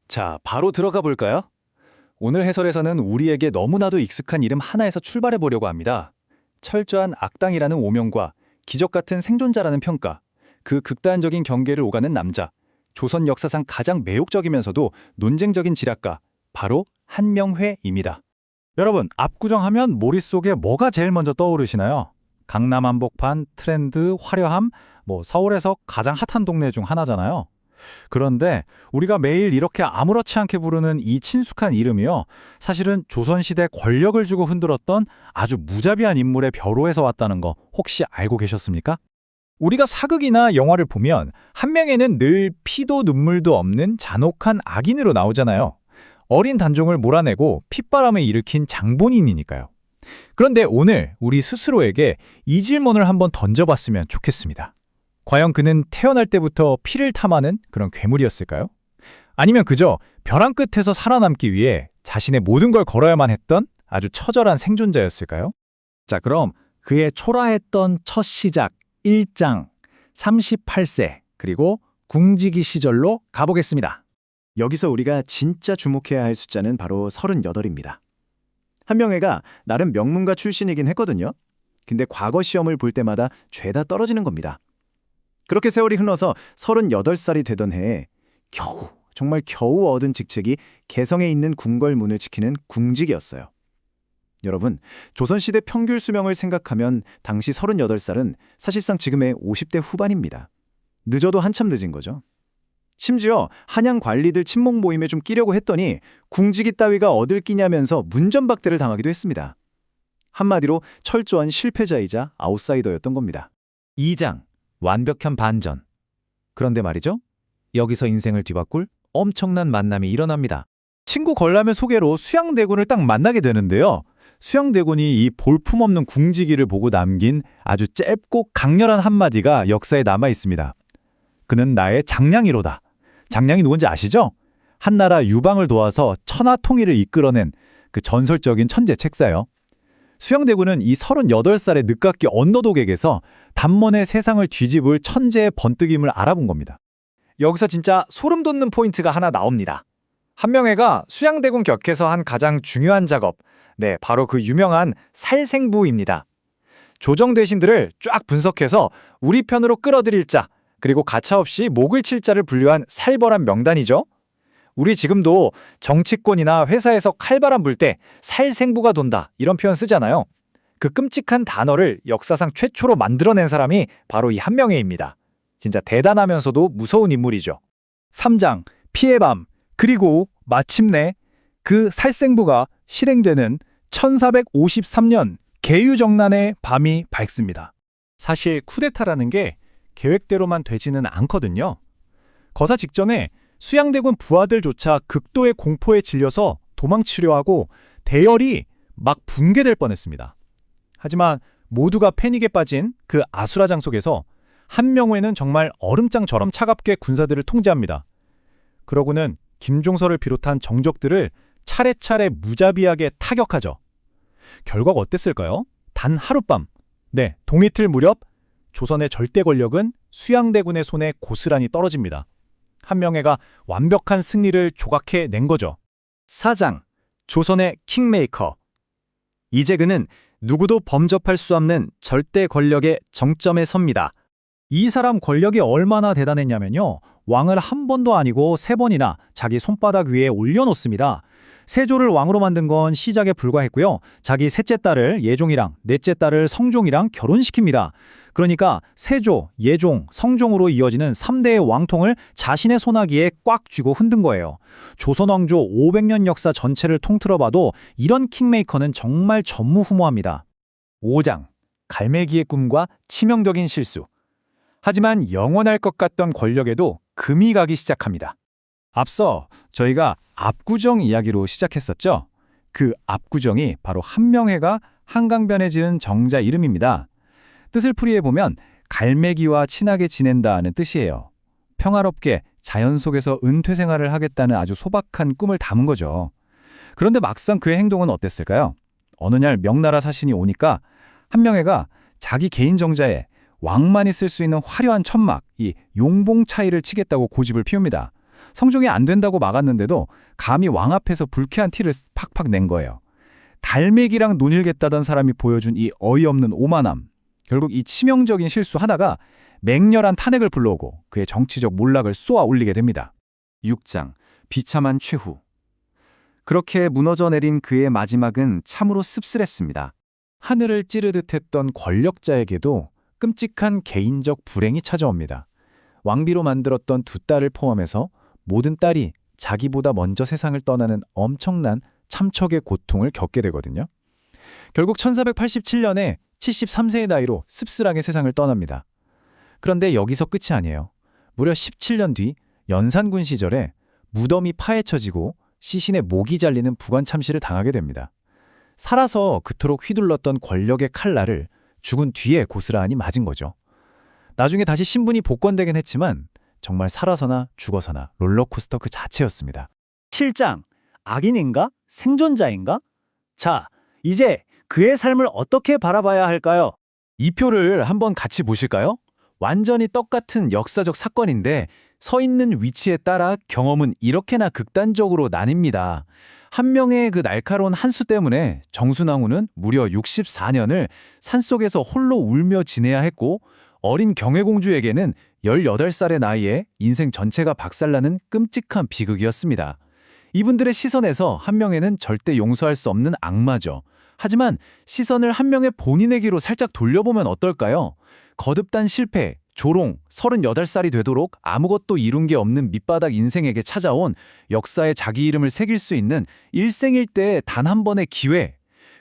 자, 바로 들어가 볼까요? 오늘 해설에서는 우리에게 너무나도 익숙한 이름 하나에서 출발해 보려고 합니다. 철저한 악당이라는 오명과 기적 같은 생존자라는 평가, 그 극단적인 경계를 오가는 남자, 조선 역사상 가장 매혹적이면서도 논쟁적인 지략가, 바로 한명회입니다. 여러분, 압구정하면 머릿속에 뭐가 제일 먼저 떠오르시나요? 강남 한복판, 트렌드, 화려함, 서울에서 가장 핫한 동네 중 하나잖아요. 그런데 우리가 매일 이렇게 아무렇지 않게 부르는 이 친숙한 이름이요, 사실은 조선시대 권력을 주고 흔들었던 아주 무자비한 인물의 벼로에서 왔다는 거 혹시 알고 계셨습니까? 우리가 사극이나 영화를 보면 한명회는 늘 피도 눈물도 없는 잔혹한 악인으로 나오잖아요. 어린 단종을 몰아내고 핏바람을 일으킨 장본인이니까요. 그런데 오늘 우리 스스로에게 이 질문을 한번 던져봤으면 좋겠습니다. 과연 그는 태어날 때부터 피를 탐하는 그런 괴물이었을까요? 아니면 그저 벼랑 끝에서 살아남기 위해 자신의 모든 걸 걸어야만 했던 아주 처절한 생존자였을까요? 자, 그럼 그의 초라했던 첫 시작, 1장, 38세, 그리고 궁지기 시절로 가보겠습니다. 여기서 우리가 진짜 주목해야 할 숫자는 바로 38입니다. 한명회가 나름 명문가 출신이긴 했거든요. 근데 과거 시험을 볼 때마다 죄다 떨어지는 겁니다. 그렇게 세월이 흘러서 38살이 되던 해에 정말 겨우 얻은 직책이 개성에 있는 궁궐문을 지키는 궁직이었어요. 여러분, 조선시대 평균 수명을 생각하면 당시 38살은 사실상 지금의 50대 후반입니다. 늦어도 한참 늦은 거죠. 심지어 한양 관리들 친목 모임에 좀 끼려고 했더니 궁지기 따위가 얻을 끼냐면서 문전박대를 당하기도 했습니다. 한마디로 철저한 실패자이자 아웃사이더였던 겁니다. 2장, 완벽한 반전. 그런데 말이죠, 여기서 인생을 뒤바꿀 엄청난 만남이 일어납니다. 친구 걸라면 소개로 수양대군을 딱 만나게 되는데요. 수양대군이 이 볼품없는 궁지기를 보고 남긴 아주 짧고 강렬한 한마디가 역사에 남아 있습니다. 그는 나의 장량이로다. 장량이 누군지 아시죠? 한나라 유방을 도와서 천하 통일을 이끌어낸 그 전설적인 천재 책사요. 수양대군은 이 38살의 늦깎이 언더독에게서 단번에 세상을 뒤집을 천재의 번뜩임을 알아본 겁니다. 여기서 진짜 소름 돋는 포인트가 하나 나옵니다. 한명회가 수양대군 격에서 한 가장 중요한 작업, 바로 그 유명한 살생부입니다. 조정 대신들을 쫙 분석해서 우리 편으로 끌어들일 자, 그리고 가차없이 목을 칠 자를 분류한 살벌한 명단이죠. 우리 지금도 정치권이나 회사에서 칼바람 불 때 살생부가 돈다 이런 표현 쓰잖아요. 그 끔찍한 단어를 역사상 최초로 만들어낸 사람이 바로 이 한명회입니다. 진짜 대단하면서도 무서운 인물이죠. 3장, 피의 밤, 그리고 마침내 그 살생부가 실행되는 1453년 계유정난의 밤이 밝습니다. 사실 쿠데타라는 게 계획대로만 되지는 않거든요. 거사 직전에 수양대군 부하들조차 극도의 공포에 질려서 도망치려 하고 대열이 막 붕괴될 뻔했습니다. 하지만 모두가 패닉에 빠진 그 아수라장 속에서 한명회는 정말 얼음장처럼 차갑게 군사들을 통제합니다. 그러고는 김종서를 비롯한 정적들을 차례차례 무자비하게 타격하죠. 결과가 어땠을까요? 단 하룻밤, 동이틀 무렵 조선의 절대 권력은 수양대군의 손에 고스란히 떨어집니다. 한명회가 완벽한 승리를 조각해낸 거죠. 4장, 조선의 킹메이커. 이제 그는 누구도 범접할 수 없는 절대 권력의 정점에 섭니다. 이 사람 권력이 얼마나 대단했냐면요, 왕을 한 번도 아니고 3번이나 자기 손바닥 위에 올려놓습니다. 세조를 왕으로 만든 건 시작에 불과했고요. 자기 셋째 딸을 예종이랑 넷째 딸을 성종이랑 결혼시킵니다. 그러니까 세조, 예종, 성종으로 이어지는 3대의 왕통을 자신의 손아귀에 꽉 쥐고 흔든 거예요. 조선 왕조 500년 역사 전체를 통틀어봐도 이런 킹메이커는 정말 전무후무합니다. 5장, 갈매기의 꿈과 치명적인 실수. 하지만 영원할 것 같던 권력에도 금이 가기 시작합니다. 앞서 저희가 압구정 이야기로 시작했었죠. 그 압구정이 바로 한명회가 한강변에 지은 정자 이름입니다. 뜻을 풀이해보면 갈매기와 친하게 지낸다는 뜻이에요. 평화롭게 자연 속에서 은퇴 생활을 하겠다는 아주 소박한 꿈을 담은 거죠. 그런데 막상 그의 행동은 어땠을까요? 어느 날 명나라 사신이 오니까 한명회가 자기 개인 정자에 왕만이 쓸 수 있는 화려한 천막, 이 용봉 차이를 치겠다고 고집을 피웁니다. 성종이 안 된다고 막았는데도 감히 왕 앞에서 불쾌한 티를 팍팍 낸 거예요. 달매기랑 논일겠다던 사람이 보여준 이 어이없는 오만함. 결국 이 치명적인 실수 하나가 맹렬한 탄핵을 불러오고 그의 정치적 몰락을 쏘아 올리게 됩니다. 6장 비참한 최후. 그렇게 무너져 내린 그의 마지막은 참으로 씁쓸했습니다. 하늘을 찌르듯 했던 권력자에게도 끔찍한 개인적 불행이 찾아옵니다. 왕비로 만들었던 두 딸을 포함해서 모든 딸이 자기보다 먼저 세상을 떠나는 엄청난 참척의 고통을 겪게 되거든요. 결국 1487년에 73세의 나이로 씁쓸하게 세상을 떠납니다. 그런데 여기서 끝이 아니에요. 무려 17년 뒤 연산군 시절에 무덤이 파헤쳐지고 시신의 목이 잘리는 부관 참시를 당하게 됩니다. 살아서 그토록 휘둘렀던 권력의 칼날을 죽은 뒤에 고스란히 맞은 거죠. 나중에 다시 신분이 복권되긴 했지만 정말 살아서나 죽어서나 롤러코스터 그 자체였습니다. 7장 악인인가? 생존자인가? 자, 이제 그의 삶을 어떻게 바라봐야 할까요? 이 표를 한번 같이 보실까요? 완전히 똑같은 역사적 사건인데 서 있는 위치에 따라 경험은 이렇게나 극단적으로 나뉩니다. 한 명의 그 날카로운 한 수 때문에 정순왕후는 무려 64년을 산속에서 홀로 울며 지내야 했고 어린 경혜공주에게는 18살의 나이에 인생 전체가 박살나는 끔찍한 비극이었습니다. 이분들의 시선에서 한 명에는 절대 용서할 수 없는 악마죠. 하지만 시선을 한 명의 본인에게로 살짝 돌려보면 어떨까요? 거듭단 실패, 조롱, 38살이 되도록 아무것도 이룬 게 없는 밑바닥 인생에게 찾아온 역사에 자기 이름을 새길 수 있는 일생일대의 단 한 번의 기회.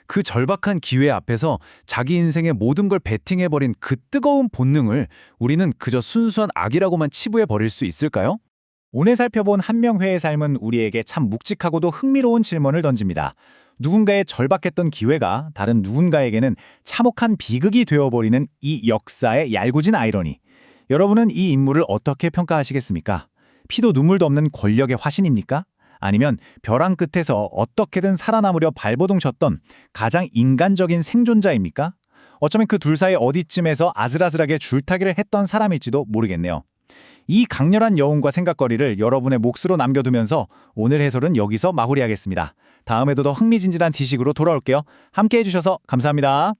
그 절박한 기회 앞에서 자기 인생의 모든 걸 베팅해버린 그 뜨거운 본능을 우리는 그저 순수한 악이라고만 치부해버릴 수 있을까요? 오늘 살펴본 한명회의 삶은 우리에게 참 묵직하고도 흥미로운 질문을 던집니다. 누군가의 절박했던 기회가 다른 누군가에게는 참혹한 비극이 되어버리는 이 역사의 얄궂은 아이러니. 여러분은 이 인물을 어떻게 평가하시겠습니까? 피도 눈물도 없는 권력의 화신입니까? 아니면 벼랑 끝에서 어떻게든 살아남으려 발버둥 쳤던 가장 인간적인 생존자입니까? 어쩌면 그 둘 사이 어디쯤에서 아슬아슬하게 줄타기를 했던 사람일지도 모르겠네요. 이 강렬한 여운과 생각거리를 여러분의 몫으로 남겨두면서 오늘 해설은 여기서 마무리하겠습니다. 다음에도 더 흥미진진한 지식으로 돌아올게요. 함께 해주셔서 감사합니다.